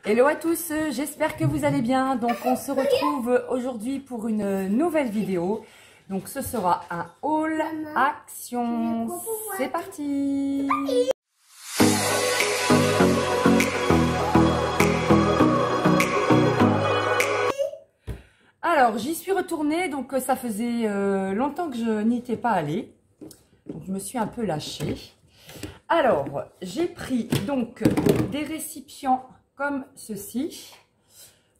Hello à tous, j'espère que vous allez bien. Donc on se retrouve aujourd'hui pour une nouvelle vidéo. Donc ce sera un haul action. C'est parti. Alors j'y suis retournée, donc ça faisait longtemps que je n'y étais pas allée. Donc je me suis un peu lâchée. Alors j'ai pris donc des récipients comme ceci.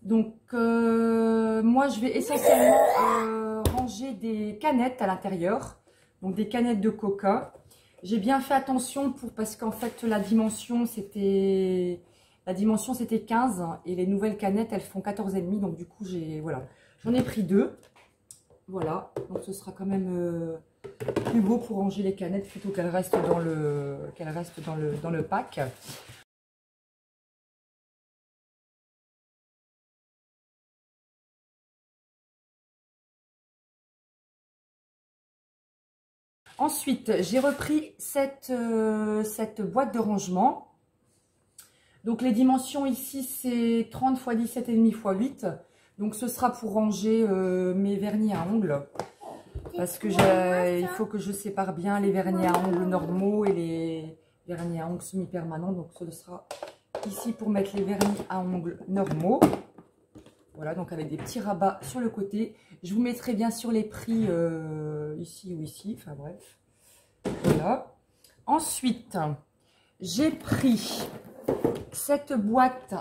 Donc moi je vais essentiellement ranger des canettes à l'intérieur, donc des canettes de coca. J'ai bien fait attention parce qu'en fait la dimension c'était 15 et les nouvelles canettes elles font 14,5, donc du coup j'en ai pris 2. Voilà, donc ce sera quand même plus beau pour ranger les canettes plutôt qu'elles restent dans le pack. Ensuite, j'ai repris cette boîte de rangement. Donc, les dimensions ici, c'est 30 x 17,5 x 8. Donc, ce sera pour ranger mes vernis à ongles. Parce que il faut que je sépare bien les vernis à ongles normaux et les vernis à ongles semi-permanents. Donc, ce sera ici pour mettre les vernis à ongles normaux. Voilà, donc avec des petits rabats sur le côté. Je vous mettrai bien sûr les prix ici ou ici, enfin bref. Voilà. Ensuite, j'ai pris cette boîte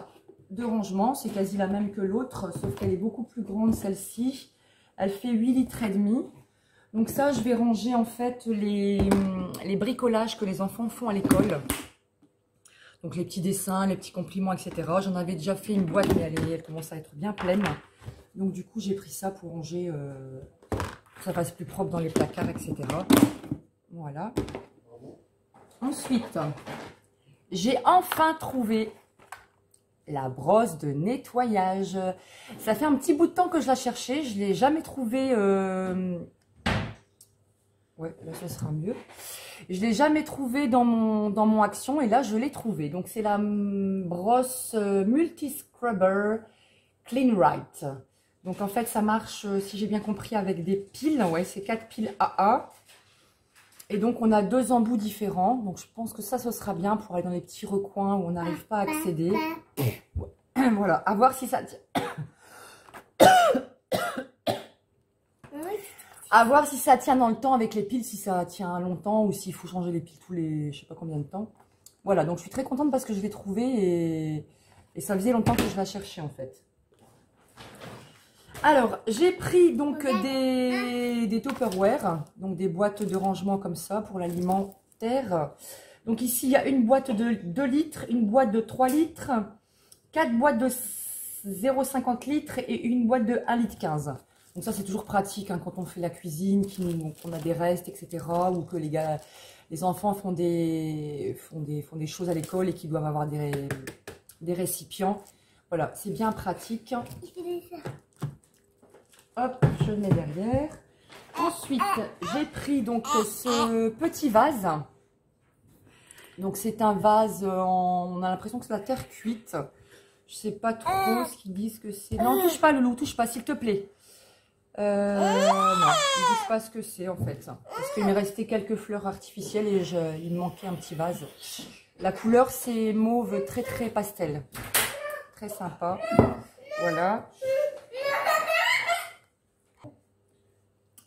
de rangement. C'est quasi la même que l'autre, sauf qu'elle est beaucoup plus grande celle-ci. Elle fait 8,5 litres. Donc ça, je vais ranger en fait les bricolages que les enfants font à l'école. Donc les petits dessins, les petits compliments, etc. J'en avais déjà fait une boîte, mais elle commence à être bien pleine. Donc du coup, j'ai pris ça pour ranger, que ça fasse plus propre dans les placards, etc. Voilà. Ensuite, j'ai enfin trouvé la brosse de nettoyage. Ça fait un petit bout de temps que je la cherchais. Je ne l'ai jamais trouvée. Ouais, là, ce sera mieux. Je ne l'ai jamais trouvée dans mon action et là, je l'ai trouvée. Donc, c'est la brosse Multi-Scrubber Clean Right. Donc, en fait, ça marche, si j'ai bien compris, avec des piles. Ouais, c'est 4 piles AA. Et donc, on a 2 embouts différents. Donc, je pense que ça, ce sera bien pour aller dans les petits recoins où on n'arrive pas à accéder. Ouais. Voilà, à voir si ça tient. À voir si ça tient dans le temps avec les piles, si ça tient longtemps ou s'il faut changer les piles tous les, je sais pas combien de temps. Voilà, donc je suis très contente parce que je l'ai trouvée et ça faisait longtemps que je la cherchais en fait. Alors, j'ai pris donc des Tupperware, donc des boîtes de rangement comme ça pour l'alimentaire. Donc ici, il y a une boîte de 2 litres, une boîte de 3 litres, 4 boîtes de 0,50 litres et une boîte de 1,15 litre. Donc ça, c'est toujours pratique hein, quand on fait la cuisine, qu'on a des restes, etc. Ou que les enfants font des choses à l'école et qu'ils doivent avoir des récipients. Voilà, c'est bien pratique. Hop, je le mets derrière. Ensuite, j'ai pris donc ce petit vase. Donc c'est un vase, on a l'impression que c'est la terre cuite. Je sais pas trop ce qu'ils disent que c'est. Non, touche pas Loulou, touche pas s'il te plaît. Non, ils disent pas ce que c'est en fait. Parce qu'il m'est resté quelques fleurs artificielles et il me manquait un petit vase. La couleur c'est mauve très très pastel. Très sympa. Voilà.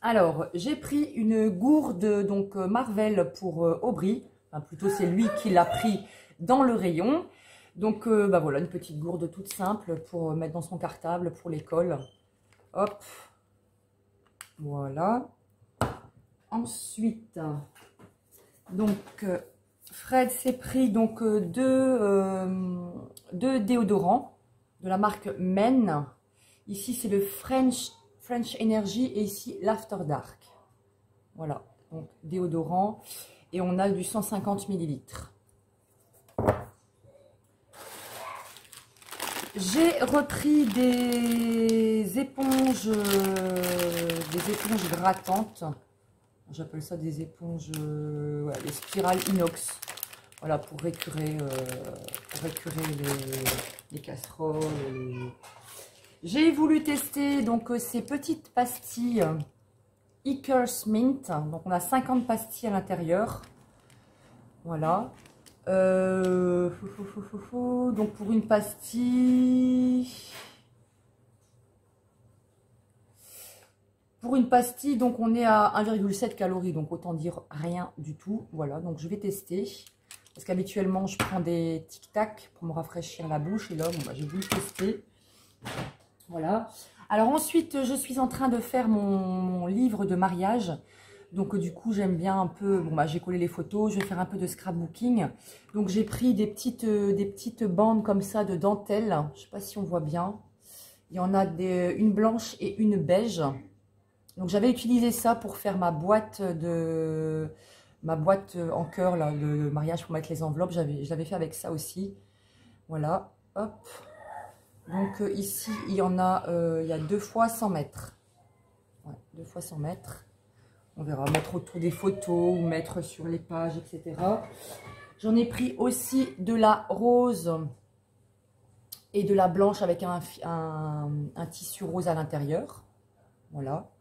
Alors, j'ai pris une gourde donc Marvel pour Aubry. Enfin, plutôt c'est lui qui l'a pris dans le rayon. Donc bah voilà, une petite gourde toute simple pour mettre dans son cartable pour l'école. Hop. Voilà. Ensuite, donc Fred s'est pris donc deux déodorants de la marque Men. Ici c'est le French Energy et ici l'After Dark. Voilà, donc déodorant et on a du 150 ml. J'ai repris des éponges grattantes. J'appelle ça des éponges, ouais, des spirales inox. Voilà, pour récurer les casseroles. J'ai voulu tester donc ces petites pastilles Eakers Mint. Donc on a 50 pastilles à l'intérieur. Voilà. Donc pour une pastille... donc on est à 1,7 calories, donc autant dire rien du tout. Voilà, donc je vais tester. Parce qu'habituellement, je prends des tic-tac pour me rafraîchir la bouche. Et là, bon, bah, j'ai voulu tester. Voilà. Alors ensuite, je suis en train de faire mon livre de mariage. Donc du coup, j'aime bien un peu... Bon, bah, j'ai collé les photos. Je vais faire un peu de scrapbooking. Donc j'ai pris des petites bandes comme ça de dentelle. Je ne sais pas si on voit bien. Il y en a une blanche et une beige. Donc j'avais utilisé ça pour faire ma boîte en cœur là, de mariage pour mettre les enveloppes. Je l'avais fait avec ça aussi. Voilà, hop. Donc ici il y en a, il y a 2 fois 100 mètres. Ouais, 2 fois 100 mètres. On verra mettre autour des photos ou mettre sur les pages, etc. J'en ai pris aussi de la rose et de la blanche avec un tissu rose à l'intérieur. Voilà.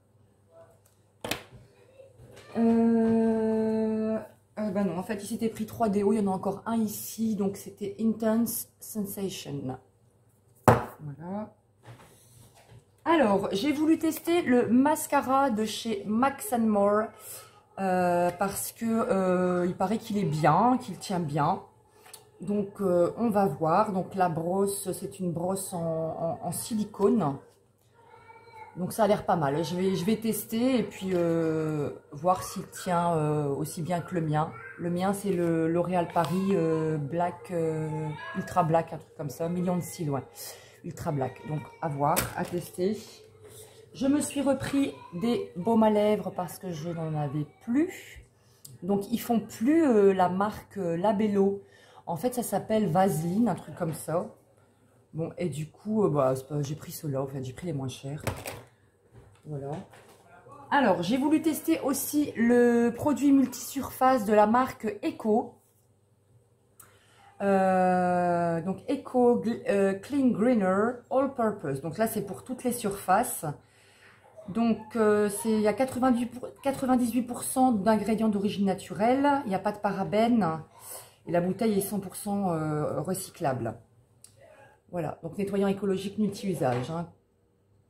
Bah non, en fait, il s'était pris 3 déos. Il y en a encore un ici. Donc, c'était Intense Sensation. Voilà. Alors, j'ai voulu tester le mascara de chez Max More. Parce que il paraît qu'il est bien, qu'il tient bien. Donc, on va voir. Donc, la brosse, c'est une brosse en silicone. Donc ça a l'air pas mal. Je vais tester et puis voir s'il tient aussi bien que le mien. Le mien c'est le L'Oréal Paris Black, Ultra Black, un truc comme ça, million de cils, ouais. Ultra Black. Donc à voir, à tester. Je me suis repris des baumes à lèvres parce que je n'en avais plus. Donc ils font plus la marque Labello. En fait ça s'appelle Vaseline, un truc comme ça. Bon et du coup bah, j'ai pris ceux-là, en fait j'ai pris les moins chers. Voilà. Alors, j'ai voulu tester aussi le produit multisurface de la marque Eco. Donc, Eco Clean Greener All Purpose. Donc là, c'est pour toutes les surfaces. Donc, il y a 98% d'ingrédients d'origine naturelle. Il n'y a pas de parabènes. Et la bouteille est 100% recyclable. Voilà. Donc, nettoyant écologique multi-usage, hein.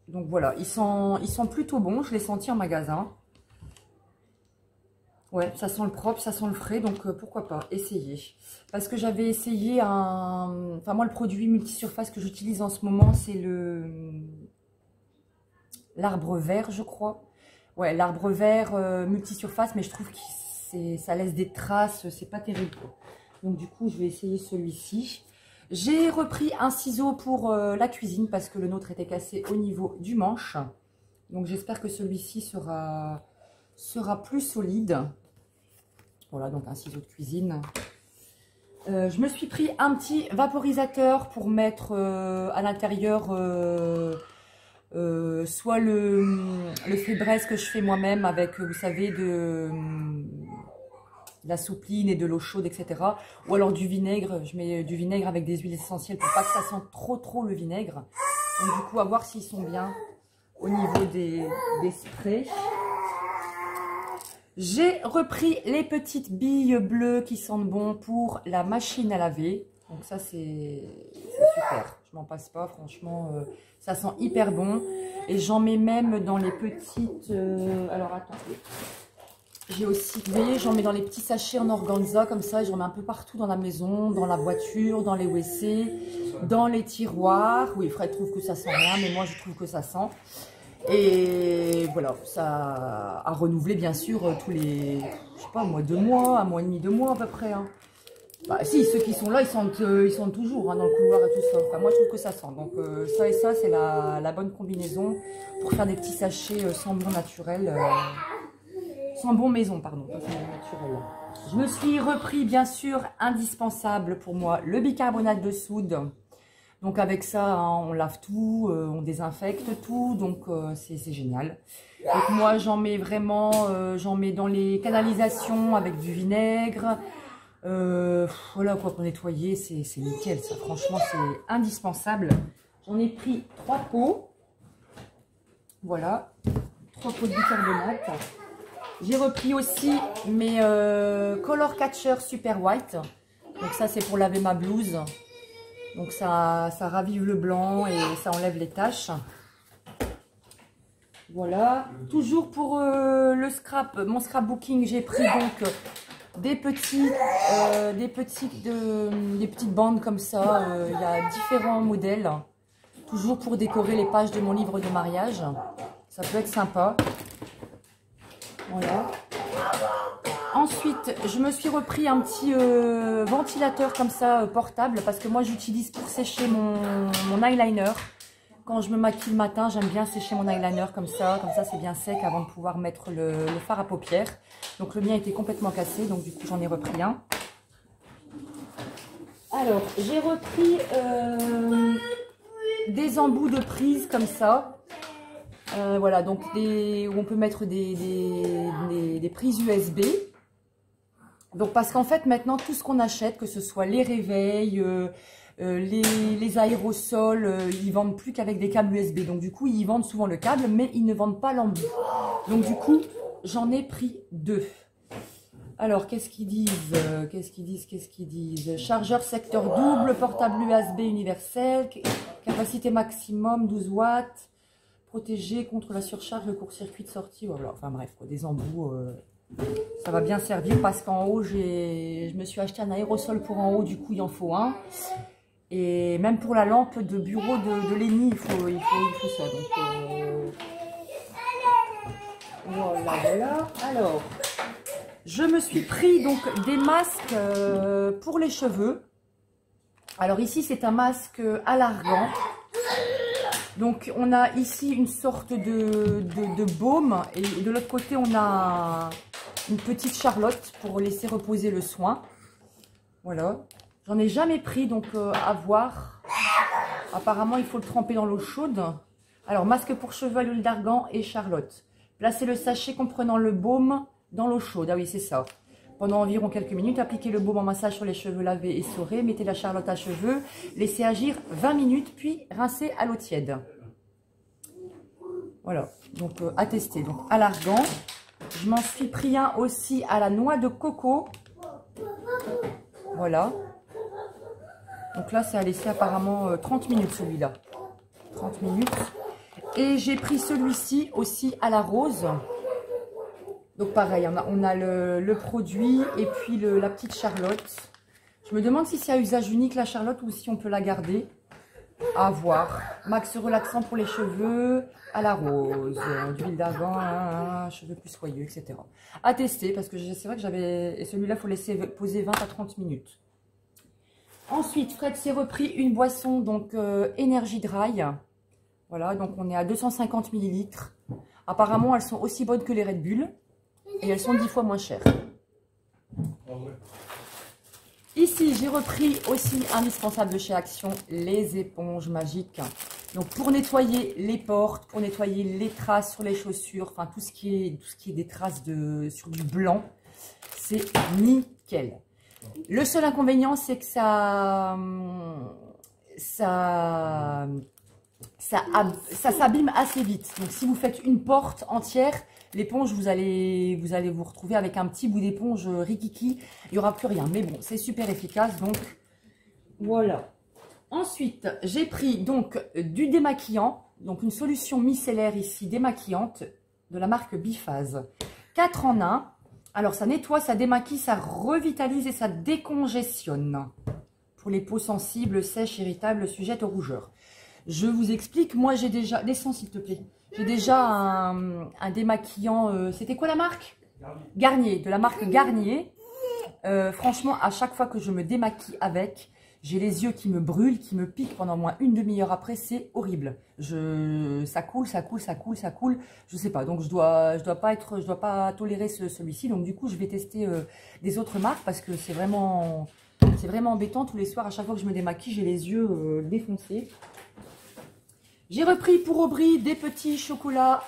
Donc voilà, ils sont plutôt bons, je l'ai senti en magasin. Ouais, ça sent le propre, ça sent le frais, donc pourquoi pas, essayer. Parce que j'avais essayé Enfin moi le produit multisurface que j'utilise en ce moment, c'est l'arbre vert, je crois. Ouais, l'arbre vert multisurface, mais je trouve que ça laisse des traces, c'est pas terrible. Donc du coup, je vais essayer celui-ci. J'ai repris un ciseau pour la cuisine parce que le nôtre était cassé au niveau du manche. Donc j'espère que celui-ci sera plus solide. Voilà, donc un ciseau de cuisine. Je me suis pris un petit vaporisateur pour mettre à l'intérieur soit le fébreze que je fais moi-même avec, vous savez, de la soupline et de l'eau chaude, etc. Ou alors du vinaigre. Je mets du vinaigre avec des huiles essentielles pour pas que ça sente trop le vinaigre. Donc du coup, à voir s'ils sont bien au niveau des sprays. J'ai repris les petites billes bleues qui sentent bon pour la machine à laver. Donc ça, c'est super. Je m'en passe pas, franchement. Ça sent hyper bon. Et j'en mets même dans les petites... alors, attendez. J'ai aussi, vous voyez, j'en mets dans les petits sachets en organza, comme ça. J'en mets un peu partout dans la maison, dans la voiture, dans les WC, dans les tiroirs. Oui, Fred trouve que ça sent rien, mais moi, je trouve que ça sent. Et voilà, ça a renouvelé bien sûr tous les, je sais pas moi, 2 mois, 1 mois et demi, 2 mois à peu près. Hein. Bah si, ceux qui sont là, ils sentent toujours hein, dans le couloir et tout ça. Enfin, moi je trouve que ça sent. Donc ça et ça, c'est la bonne combinaison pour faire des petits sachets sans bon naturel, sans bon maison, pardon, pas sans bon naturel. Je me suis repris bien sûr, indispensable pour moi, le bicarbonate de soude. Donc avec ça, hein, on lave tout, on désinfecte tout, donc c'est génial. Donc moi, j'en mets vraiment, j'en mets dans les canalisations avec du vinaigre, Voilà quoi, pour nettoyer, c'est nickel ça. Franchement, c'est indispensable. J'en ai pris 3 pots. Voilà, 3 pots de bicarbonate. J'ai repris aussi mes Color Catcher Super White. Donc ça, c'est pour laver ma blouse. Donc ça ravive le blanc et ça enlève les taches. Voilà. Toujours pour le scrap, mon scrapbooking, j'ai pris donc des petites bandes comme ça. Il y a différents modèles. Toujours pour décorer les pages de mon livre de mariage. Ça peut être sympa. Voilà. Ensuite, je me suis repris un petit ventilateur comme ça portable parce que moi j'utilise pour sécher mon eyeliner. Quand je me maquille le matin, j'aime bien sécher mon eyeliner comme ça c'est bien sec avant de pouvoir mettre le fard à paupières. Donc le mien était complètement cassé, donc du coup j'en ai repris un. Alors, j'ai repris des embouts de prise comme ça. Voilà, donc où on peut mettre des prises USB. Donc parce qu'en fait maintenant tout ce qu'on achète, que ce soit les réveils, les aérosols, ils vendent plus qu'avec des câbles USB. Donc du coup ils vendent souvent le câble mais ils ne vendent pas l'embout. Donc du coup j'en ai pris 2. Alors qu'est-ce qu'ils disent? Qu'est-ce qu'ils disent? Chargeur secteur double, portable USB universel, capacité maximum 12 watts, protégé contre la surcharge, le court-circuit de sortie. Voilà. Enfin bref, quoi, des embouts. Ça va bien servir parce qu'en haut, je me suis acheté un aérosol pour en haut, du coup il en faut un. Et même pour la lampe de bureau de Lénie, il faut ça. Donc, voilà. Alors, je me suis pris donc des masques pour les cheveux. Alors ici, c'est un masque à l'argan. Donc on a ici une sorte de baume et de l'autre côté, on a une petite charlotte pour laisser reposer le soin. Voilà. J'en ai jamais pris, donc à voir. Apparemment, il faut le tremper dans l'eau chaude. Alors, masque pour cheveux à l'huile d'argan et charlotte. Placez le sachet comprenant le baume dans l'eau chaude. Ah oui, c'est ça. Pendant environ quelques minutes, appliquez le baume en massage sur les cheveux lavés et essorés. Mettez la charlotte à cheveux. Laissez agir 20 minutes, puis rincez à l'eau tiède. Voilà. Donc, à tester. Donc, à l'argan. Je m'en suis pris un aussi à la noix de coco. Voilà. Donc là, ça a laissé apparemment 30 minutes celui-là. 30 minutes. Et j'ai pris celui-ci aussi à la rose. Donc pareil, on a le produit et puis la petite charlotte. Je me demande si c'est à usage unique la charlotte ou si on peut la garder. À voir. Max relaxant pour les cheveux à la rose. D'huile d'argan, cheveux plus soyeux, etc. À tester parce que c'est vrai que j'avais... Et celui-là, il faut laisser poser 20 à 30 minutes. Ensuite, Fred s'est repris une boisson, donc Energy Dry. Voilà, donc on est à 250 ml. Apparemment, elles sont aussi bonnes que les Red Bull. Et elles sont 10 fois moins chères. Ici, j'ai repris aussi indispensable de chez Action, les éponges magiques. Donc pour nettoyer les portes, pour nettoyer les traces sur les chaussures, enfin tout ce qui est des traces sur du blanc, c'est nickel. Le seul inconvénient, c'est que ça s'abîme assez vite. Donc si vous faites une porte entière, l'éponge, vous allez vous retrouver avec un petit bout d'éponge rikiki. Il n'y aura plus rien. Mais bon, c'est super efficace. Donc, voilà. Ensuite, j'ai pris donc du démaquillant. Donc, une solution micellaire ici, démaquillante, de la marque Biphase. 4 en 1. Alors, ça nettoie, ça démaquille, ça revitalise et ça décongestionne. Pour les peaux sensibles, sèches, irritables, sujettes aux rougeurs. Je vous explique. Moi, j'ai déjà... Descends, s'il te plaît. J'ai déjà un démaquillant, c'était quoi la marque? Garnier, de la marque Garnier. Franchement, à chaque fois que je me démaquille avec, j'ai les yeux qui me brûlent, qui me piquent pendant au moins une demi-heure après, c'est horrible. Ça coule. Je sais pas, donc je dois pas tolérer celui-ci. Donc du coup, je vais tester des autres marques parce que c'est vraiment embêtant tous les soirs. À chaque fois que je me démaquille, j'ai les yeux défoncés. J'ai repris pour Aubry des petits chocolats.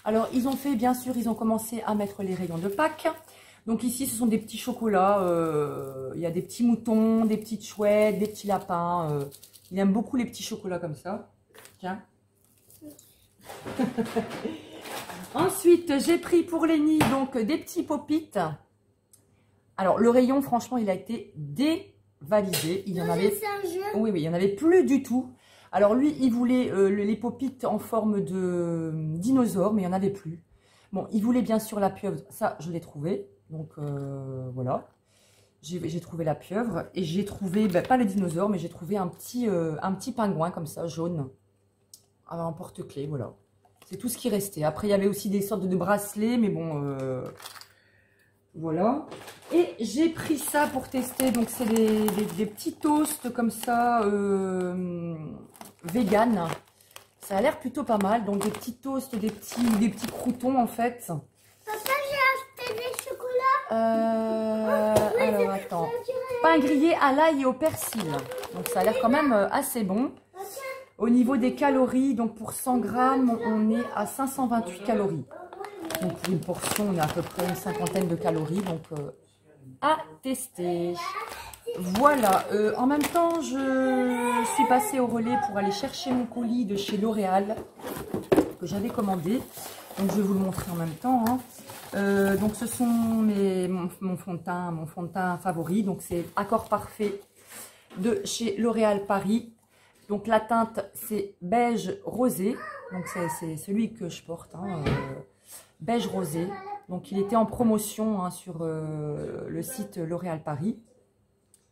Alors, ils ont commencé à mettre les rayons de Pâques. Donc ici, ce sont des petits chocolats. Il y a des petits moutons, des petites chouettes, des petits lapins. Il aime beaucoup les petits chocolats comme ça. Tiens. Ensuite, j'ai pris pour Lenny donc des petits pop-it. Alors, le rayon, franchement, il a été dévalisé. Il y en avait... Oui, il y en avait plus du tout. Alors, lui, il voulait les pop-it en forme de dinosaure, mais il n'y en avait plus. Bon, il voulait bien sûr la pieuvre. Ça, je l'ai trouvé. Donc, voilà. J'ai trouvé la pieuvre. Et j'ai trouvé, ben, pas le dinosaure, mais j'ai trouvé un petit pingouin comme ça, jaune. En porte-clés, voilà. C'est tout ce qui restait. Après, il y avait aussi des sortes de bracelets, mais bon, voilà. Et j'ai pris ça pour tester. Donc, c'est des petits toasts comme ça, vegan. Ça a l'air plutôt pas mal. Donc, des petits toasts, des petits croûtons, en fait. Papa, j'ai acheté des chocolats. Oui, alors, attends. Pain grillé à l'ail et au persil. Donc, ça a l'air quand même assez bon. Au niveau des calories, donc pour 100 grammes, on est à 528 calories. Donc pour une portion, on est à peu près une cinquantaine de calories. Donc à tester. Voilà. En même temps, je suis passée au relais pour aller chercher mon colis de chez L'Oréal que j'avais commandé. Donc je vais vous le montrer en même temps. Hein. Donc ce sont mon fond de teint favori. Donc c'est Accord Parfait de chez L'Oréal Paris. Donc la teinte c'est beige rosé, donc c'est celui que je porte, hein, beige rosé. Donc il était en promotion hein, sur le site L'Oréal Paris.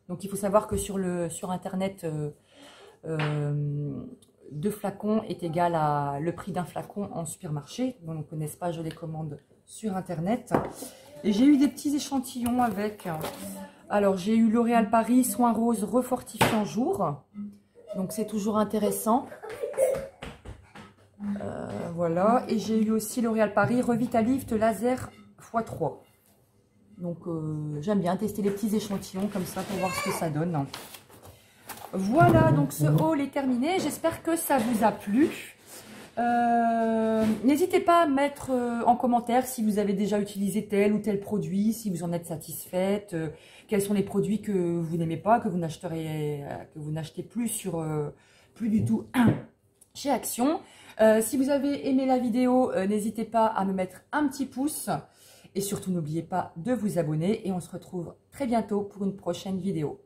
Donc il faut savoir que sur internet, 2 flacons est égal à le prix d'un flacon en supermarché. Donc n'est-ce pas, je les commande sur internet. Et j'ai eu des petits échantillons avec. Alors j'ai eu L'Oréal Paris Soin Rose Refortifiant Jour. Donc, c'est toujours intéressant. Voilà. Et j'ai eu aussi L'Oréal Paris Revitalift Laser x3. Donc, j'aime bien tester les petits échantillons comme ça pour voir ce que ça donne. Voilà. Donc, ce haul est terminé. J'espère que ça vous a plu. N'hésitez pas à mettre en commentaire si vous avez déjà utilisé tel ou tel produit, si vous en êtes satisfaite, quels sont les produits que vous n'aimez pas, que vous n'achetez plus plus du tout chez Action. Si vous avez aimé la vidéo, n'hésitez pas à me mettre un petit pouce et surtout n'oubliez pas de vous abonner et on se retrouve très bientôt pour une prochaine vidéo.